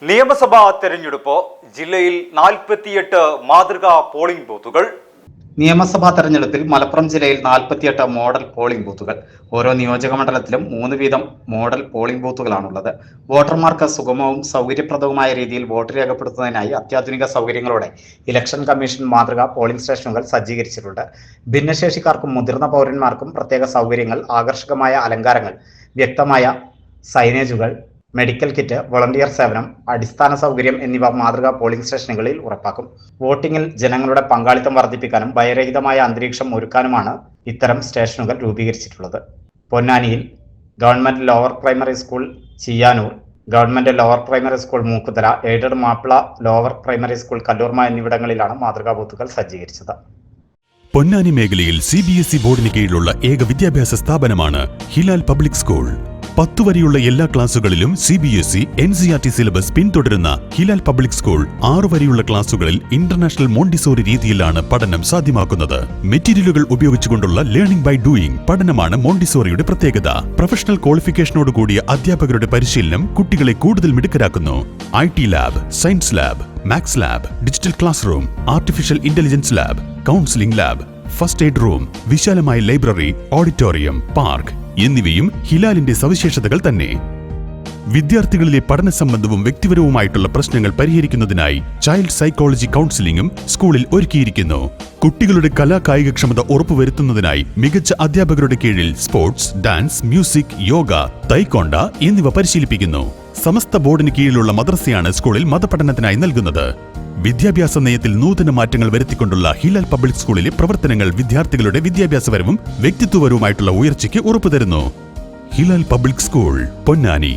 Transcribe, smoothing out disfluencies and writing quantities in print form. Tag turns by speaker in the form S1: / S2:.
S1: നിയമസഭാ തെരഞ്ഞെടുപ്പ് ജില്ലയിൽ 48 മാതൃകാ പോളിംഗ് ബൂത്തുകൾ.
S2: നിയമസഭാ തെരഞ്ഞെടുപ്പിൽ മലപ്പുറം ജില്ലയിൽ 48 മോഡൽ പോളിംഗ് ബൂത്തുകൾ. ഓരോ നിയോജക മണ്ഡലത്തിലും 3 വീതം മോഡൽ പോളിംഗ് ബൂത്തുകളാണുള്ളത്. വോട്ടർമാർക്ക് സുഗമവും സൗകര്യപ്രദവുമായ രീതിയിൽ വോട്ട് രേഖപ്പെടുത്തുന്നതിനായി അത്യാധുനിക സൗകര്യങ്ങളോടെ ഇലക്ഷൻ കമ്മീഷൻ മാതൃകാ പോളിംഗ് സ്റ്റേഷനുകൾ സജ്ജീകരിച്ചിട്ടുണ്ട്. ഭിന്നശേഷിക്കാർക്കും മുതിർന്ന പൗരന്മാർക്കും പ്രത്യേക സൗകര്യങ്ങൾ, ആകർഷകമായ അലങ്കാരങ്ങൾ, വ്യക്തമായ സൈനേജുകൾ, മെഡിക്കൽ കിറ്റ്, വോളണ്ടിയർ സേവനം, അടിസ്ഥാന സൗകര്യം എന്നിവ മാതൃകാ പോളിംഗ് സ്റ്റേഷനുകളിൽ ഉറപ്പാക്കും. വോട്ടിംഗിൽ ജനങ്ങളുടെ പങ്കാളിത്തം വർദ്ധിപ്പിക്കാനും ഭയരഹിതമായ അന്തരീക്ഷം ഒരുക്കാനുമാണ് ഇത്തരം സ്റ്റേഷനുകൾ രൂപീകരിച്ചിട്ടുള്ളത്. പൊന്നാനിയിൽ government lower primary school Chiyyanur, government lower primary school Mookkuthala, aided Mappila lower primary school Kalloorma എന്നിവിടങ്ങളിലാണ് മാതൃകാ ബൂത്തുകൾ സജ്ജീകരിച്ചത്.
S3: പൊന്നാനി മേഖലയിൽ CBSE ബോർഡിന് കീഴിലുള്ള ഏക വിദ്യാഭ്യാസ സ്ഥാപനമാണ് ഹിലാൽ പബ്ലിക് സ്കൂൾ. 10 വരെയുള്ള എല്ലാ ക്ലാസുകളിലും CBSE NCERT സിലബസ് പിന്തുടരുന്ന ഹിലാൽ പബ്ലിക് സ്കൂൾ 6 വരെയുള്ള ക്ലാസുകളിൽ ഇന്റർനാഷണൽ മോണ്ടിസോറി രീതിയിലാണ് പഠനം സാധ്യമാക്കുന്നത്. മെറ്റീരിയലുകൾ ഉപയോഗിച്ചുകൊണ്ടുള്ള ലേണിംഗ് ബൈ ഡൂയിങ് പഠനമാണ് മോണ്ടിസോറിയുടെ പ്രത്യേകത. പ്രൊഫഷണൽ ക്വാളിഫിക്കേഷനോട് കൂടിയ അധ്യാപകരുടെ പരിശീലനം കുട്ടികളെ കൂടുതൽ മിടുക്കരാക്കുന്നു. IT lab, science lab, maths lab, digital class room, artificial intelligence lab, counselling lab, first aid room, വിശാലമായ ലൈബ്രറി, ഓഡിറ്റോറിയം, പാർക്ക് എന്നിവയും ഹിലാലിന്റെ സവിശേഷതകൾ തന്നെ. വിദ്യാർത്ഥികളിലെ പഠന സംബന്ധവും വ്യക്തിപരവുമായിട്ടുള്ള പ്രശ്നങ്ങൾ പരിഹരിക്കുന്നതിനായി ചൈൽഡ് സൈക്കോളജി കൗൺസിലിംഗും സ്കൂളിൽ ഒരുക്കിയിരിക്കുന്നു. കുട്ടികളുടെ കായികക്ഷമത ഉറപ്പുവരുത്തുന്നതിനായി മികച്ച അധ്യാപകരുടെ കീഴിൽ സ്പോർട്സ്, ഡാൻസ്, മ്യൂസിക്, യോഗ, തൈക്കോണ്ട എന്നിവ പരിശീലിപ്പിക്കുന്നു. സമസ്ത ബോർഡിന് കീഴിലുള്ള മദ്രസയാണ് സ്കൂളിൽ മതപഠനത്തിനായി നൽകുന്നത്. വിദ്യാഭ്യാസ നയത്തിൽ നൂതന മാറ്റങ്ങൾ വരുത്തിക്കൊണ്ടുള്ള ഹിലാൽ പബ്ലിക് സ്കൂളിലെ പ്രവർത്തനങ്ങൾ വിദ്യാർത്ഥികളുടെ വിദ്യാഭ്യാസപരവും വ്യക്തിത്വപരവുമായിട്ടുള്ള ഉയർച്ചയ്ക്ക് ഉറപ്പുതരുന്നു. Hilal public school, Ponnani.